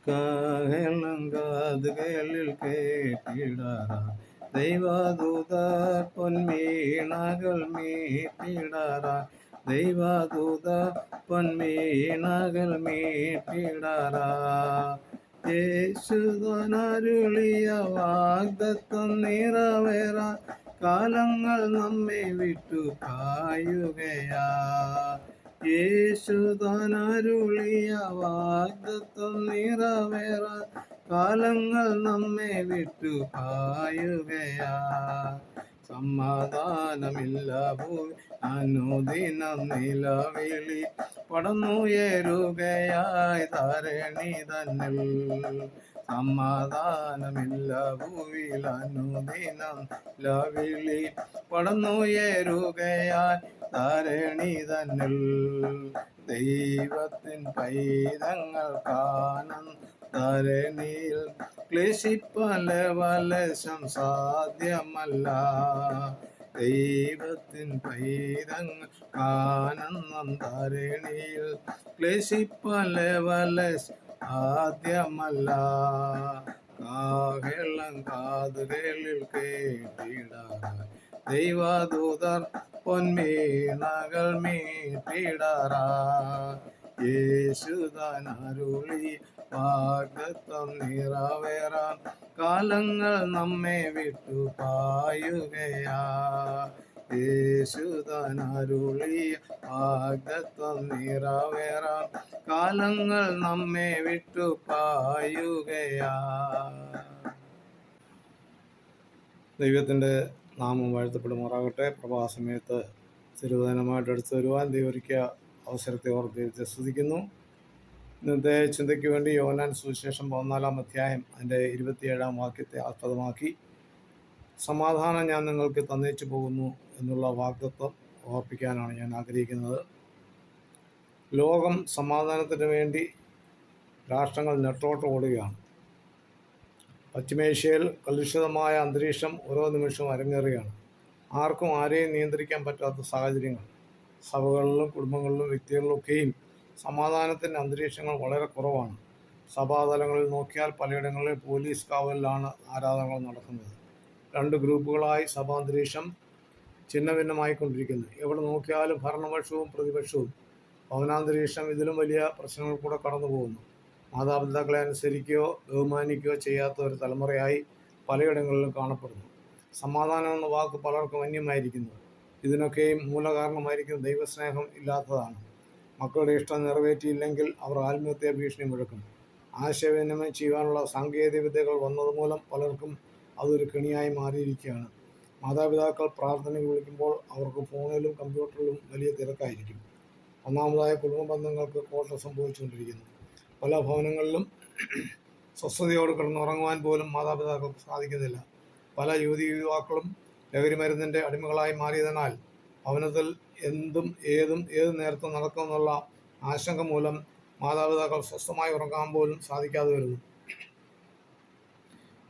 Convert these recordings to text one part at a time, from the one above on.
കാഹളം കാതുകളിൽ കേട്ടിടറ ദൈവദൂതർ പൊൻവീണകൾ മീട്ടിടറ ദൈവദൂതർ പൊൻവീണകൾ മീട്ടിടറ യേശുദനരുളിയ വാഗ്ദത്തം നിറവേറാൻ കാലങ്ങൾ നമ്മെ വിട്ടു കായുകയാ. യേശുദനരുളിയ വാഗ്ദത്തം നിറവേറാൻ കാലങ്ങൾ നമ്മെ വിട്ടു പായുകയാ. സമാധാനമില്ല ഭൂമി അനുദിനം നിലവിളി പടന്നുയരുകയായി ധരണി തന്നിൽ. സമാധാനമില്ല ഭൂവിൽ അനുദിനം നിലവിളി പടന്നുയരുകയായി ധരണി തന്നിൽ. ദൈവത്തിൻ പൈതങ്ങൾ കാണും ധരണിയിൽ ക്ലേശിപ്പല വലശം സാധ്യമല്ല. ദൈവത്തിൻ പൈതങ്ങൾ കാണുന്ന ധരണിയിൽ ക്ലേശിപ്പല വലശം സാധ്യമല്ല. കാഹളം കാതുകളിൽ കേട്ടിടാൻ ദൈവദൂതർ പൊൻവീണകൾ മീട്ടിടറ. യേശുദനരുളി വാഗ്ദത്തം നിറവേറാൻ കാലങ്ങൾ നമ്മെ വിട്ടു പായുകയാ. യേശുദനരുളി വാഗ്ദത്തം നിറവേറാൻ കാലങ്ങൾ നമ്മെ വിട്ടു പായുകയാ. ദൈവത്തിൻ്റെ നാമം വാഴ്ത്തപ്പെടുമാറാകട്ടെ. പ്രഭാസമയത്ത് തിരുവചനമായിട്ട് അടുത്ത് വരുവാൻ ദൈവൊരുക്കിയ അവസരത്തെ ഓർത്ത് ദൈവത്തെ സ്തുതിക്കുന്നു. ഇന്നത്തെ ചിന്തയ്ക്ക് വേണ്ടി യോഹന്നാൻ സുവിശേഷം 14-ാം അധ്യായം അതിൻ്റെ 27-ാം വാക്യത്തെ ആസ്പദമാക്കി സമാധാനം ഞാൻ നിങ്ങൾക്ക് തന്നേച്ചു പോകുന്നു എന്നുള്ള വാഗ്ദത്തം ഓർപ്പിക്കാനാണ് ഞാൻ ആഗ്രഹിക്കുന്നത്. ലോകം സമാധാനത്തിന് വേണ്ടി രാഷ്ട്രങ്ങൾ നെട്ടോട്ട് ഓടുകയാണ്. പശ്ചിമേഷ്യയിൽ കലുഷിതമായ അന്തരീക്ഷം ഓരോ നിമിഷവും അരങ്ങേറുകയാണ്. ആർക്കും ആരെയും നിയന്ത്രിക്കാൻ പറ്റാത്ത സാഹചര്യങ്ങൾ. സഭകളിലും കുടുംബങ്ങളിലും വ്യക്തികളിലൊക്കെയും സമാധാനത്തിൻ്റെ അന്തരീക്ഷങ്ങൾ വളരെ കുറവാണ്. സഭാതലങ്ങളിൽ നോക്കിയാൽ പലയിടങ്ങളിൽ പോലീസ് കാവലിലാണ് ആരാധനകൾ നടക്കുന്നത്. രണ്ട് ഗ്രൂപ്പുകളായി സഭാന്തരീക്ഷം ഛിന്നഭിന്നമായിക്കൊണ്ടിരിക്കുന്നു. എവിടെ നോക്കിയാലും ഭരണപക്ഷവും പ്രതിപക്ഷവും. ഭവനാന്തരീക്ഷം ഇതിലും വലിയ പ്രശ്നങ്ങൾ കൂടെ കടന്നു പോകുന്നു. മാതാപിതാക്കളെ അനുസരിക്കുകയോ ബഹുമാനിക്കുകയോ ചെയ്യാത്ത ഒരു തലമുറയായി പലയിടങ്ങളിലും കാണപ്പെടുന്നു. സമാധാനം എന്ന വാക്ക് പലർക്കും അന്യമായിരിക്കുന്നു. ഇതിനൊക്കെയും മൂലകാരണമായിരിക്കും ദൈവസ്നേഹം ഇല്ലാത്തതാണ്. മക്കളുടെ ഇഷ്ടം നിറവേറ്റിയില്ലെങ്കിൽ അവർ ആത്മഹത്യാ ഭീഷണി മുഴക്കും. ആശയവിനിമയം ചെയ്യാനുള്ള സാങ്കേതിക വിദ്യകൾ വന്നതുമൂലം പലർക്കും അതൊരു കെണിയായി മാറിയിരിക്കുകയാണ്. മാതാപിതാക്കൾ പ്രാർത്ഥനയ്ക്ക് വിളിക്കുമ്പോൾ അവർക്ക് ഫോണിലും കമ്പ്യൂട്ടറിലും വലിയ തിരക്കായിരിക്കും. ഒന്നാമതായ കുടുംബ ബന്ധങ്ങൾക്ക് കോട്ടം സംഭവിച്ചുകൊണ്ടിരിക്കുന്നു. പല ഭവനങ്ങളിലും സ്വസ്ഥതയോട് കിടന്നുറങ്ങുവാൻ പോലും മാതാപിതാക്കൾക്ക് സാധിക്കുന്നില്ല. പല യുവാക്കളും ലഹരിമരുന്നിൻ്റെ അടിമകളായി മാറിയതിനാൽ ഭവനത്തിൽ ഏത് നേരത്തും നടക്കുമെന്നുള്ള ആശങ്ക മൂലം മാതാപിതാക്കൾ സ്വസ്ഥമായി ഉറങ്ങാൻ പോലും സാധിക്കാതെ വരുന്നു.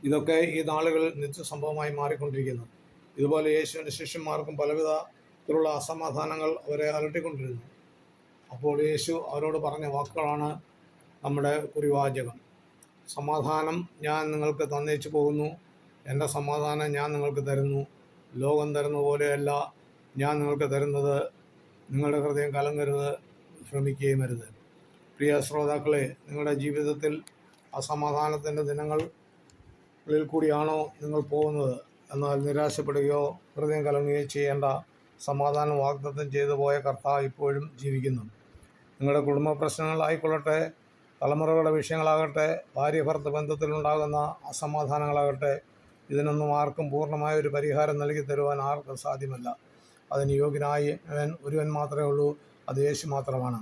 ഇതൊക്കെ ഈ നാളുകളിൽ നിത്യസംഭവമായി മാറിക്കൊണ്ടിരിക്കുന്നു. ഇതുപോലെ യേശുവിൻ്റെ ശിഷ്യന്മാർക്കും പലവിധത്തിലുള്ള അസമാധാനങ്ങൾ അവരെ അലട്ടിക്കൊണ്ടിരുന്നു. അപ്പോൾ യേശു അവരോട് പറഞ്ഞ വാക്കുകളാണ് നമ്മുടെ കുറിവാചകം. സമാധാനം ഞാൻ നിങ്ങൾക്ക് തന്നേച്ചു പോകുന്നു, എൻ്റെ സമാധാനം ഞാൻ നിങ്ങൾക്ക് തരുന്നു. ലോകം തരുന്ന പോലെയല്ല ഞാൻ നിങ്ങൾക്ക് തരുന്നത്. നിങ്ങളുടെ ഹൃദയം കലങ്ങരുത്, ഭ്രമിക്കുകയും അരുത്. പ്രിയ ശ്രോതാക്കളെ, നിങ്ങളുടെ ജീവിതത്തിൽ അസമാധാനത്തിൻ്റെ ദിനങ്ങളിൽ കൂടിയാണോ നിങ്ങൾ പോകുന്നത്? എന്നാൽ നിരാശപ്പെടുകയോ ഹൃദയം കലങ്ങുകയോ ചെയ്യേണ്ട. സമാധാനം വാഗ്ദത്തം ചെയ്തു പോയ കർത്താവ് ഇപ്പോഴും ജീവിക്കുന്നു. നിങ്ങളുടെ കുടുംബ പ്രശ്നങ്ങളായിക്കൊള്ളട്ടെ, തലമുറകളുടെ വിഷയങ്ങളാകട്ടെ, ഭാര്യ ഭർത്തൃ ബന്ധത്തിലുണ്ടാകുന്ന അസമാധാനങ്ങളാകട്ടെ, ഇതിനൊന്നും ആർക്കും പൂർണ്ണമായ ഒരു പരിഹാരം നൽകി തരുവാൻ ആർക്കും സാധ്യമല്ല. അതിന് യോഗ്യനായവൻ ഒരുവൻ മാത്രമേ ഉള്ളൂ, അത് യേശു മാത്രമാണ്.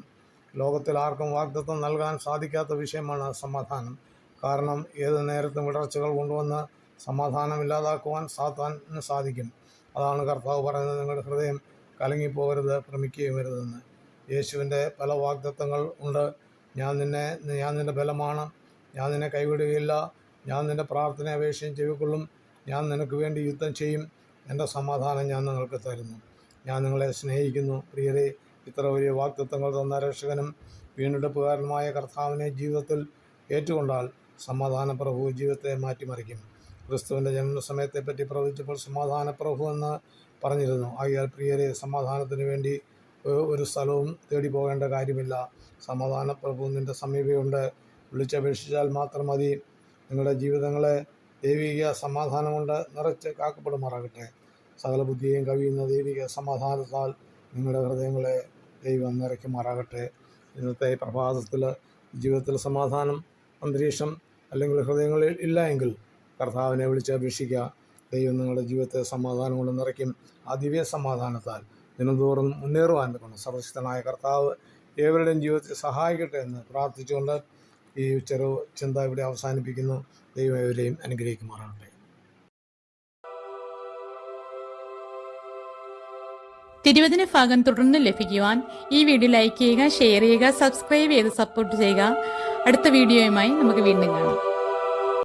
ലോകത്തിൽ ആർക്കും വാഗ്ദത്തം നൽകാൻ സാധിക്കാത്ത വിഷയമാണ് സമാധാനം. കാരണം ഏത് നേരത്തും ഇടർച്ചകൾ കൊണ്ടുവന്ന് സമാധാനമില്ലാതാക്കുവാൻ സാത്താന് സാധിക്കും. അതാണ് കർത്താവ് പറയുന്നത്, നിങ്ങളുടെ ഹൃദയം കലങ്ങിപ്പോകരുത്, ഭ്രമിക്കുകയും വരുതെന്ന്. യേശുവിൻ്റെ പല വാഗ്ദത്തങ്ങൾ ഉണ്ട്. ഞാൻ നിൻ്റെ ബലമാണ്, ഞാൻ നിന്നെ കൈവിടുകയില്ല, ഞാൻ നിൻ്റെ പ്രാർത്ഥന അപേക്ഷയും ചെവിക്കൊള്ളും, ഞാൻ നിനക്ക് വേണ്ടി യുദ്ധം ചെയ്യും, എൻ്റെ സമാധാനം ഞാൻ നിങ്ങൾക്ക് തരുന്നു, ഞാൻ നിങ്ങളെ സ്നേഹിക്കുന്നു. പ്രിയരെ, ഇത്ര വലിയ വാഗ്ദത്തങ്ങൾ തന്ന രക്ഷകനും വീണ്ടെടുപ്പുകാരനുമായ കർത്താവിനെ ജീവിതത്തിൽ ഏറ്റുകൊണ്ടാൽ സമാധാന പ്രഭു ജീവിതത്തെ മാറ്റിമറിക്കും. ക്രിസ്തുവിൻ്റെ ജന്മസമയത്തെപ്പറ്റി പ്രവചിച്ചപ്പോൾ സമാധാന പ്രഭു എന്ന് പറഞ്ഞിരുന്നു. ആകയാൽ പ്രിയരെ, സമാധാനത്തിന് വേണ്ടി ഒരു സ്ഥലവും തേടി പോകേണ്ട കാര്യമില്ല. സമാധാന പ്രഭു നിൻ്റെ സമീപമുണ്ട്. വിളിച്ചപേക്ഷിച്ചാൽ മാത്രം മതി. നിങ്ങളുടെ ജീവിതങ്ങളെ ദൈവിക സമാധാനം കൊണ്ട് നിറച്ച് കാക്കപ്പെടുമാറാകട്ടെ. സകല ബുദ്ധിയെയും കവിയുന്ന ദൈവിക സമാധാനത്താൽ നിങ്ങളുടെ ഹൃദയങ്ങളെ ദൈവം നിറയ്ക്കുമാറാകട്ടെ. ഇന്നത്തെ പ്രഭാതത്തിൽ ജീവിതത്തിൽ സമാധാനം അന്തരീക്ഷം അല്ലെങ്കിൽ ഹൃദയങ്ങളിൽ ഇല്ല എങ്കിൽ കർത്താവിനെ വിളിച്ചപേക്ഷിക്കുക. ദൈവം നിങ്ങളുടെ ജീവിതത്തെ സമാധാനം കൊണ്ട് നിറയ്ക്കും. ആ ദിവ്യ സമാധാനത്താൽ ദിനംതോറും മുന്നേറുവാൻ കൊണ്ട് സർവശക്തനായ കർത്താവ് ഏവരുടെയും ജീവിതത്തെ സഹായിക്കട്ടെ എന്ന് പ്രാർത്ഥിച്ചുകൊണ്ട് ഈ ചെറു ചിന്ത ഇവിടെ അവസാനിപ്പിക്കുന്നു. ദൈവം ഏവരെയും അനുഗ്രഹിക്കുമാറാകട്ടെ. തിരുവചന ഭാഗം തുടർന്ന് ലഭിക്കുവാൻ ഈ വീഡിയോ ലൈക്ക് ചെയ്യുക, ഷെയർ ചെയ്യുക, സബ്സ്ക്രൈബ് ചെയ്ത് സപ്പോർട്ട് ചെയ്യുക. അടുത്ത വീഡിയോയുമായി നമുക്ക് വീണ്ടും കാണാം.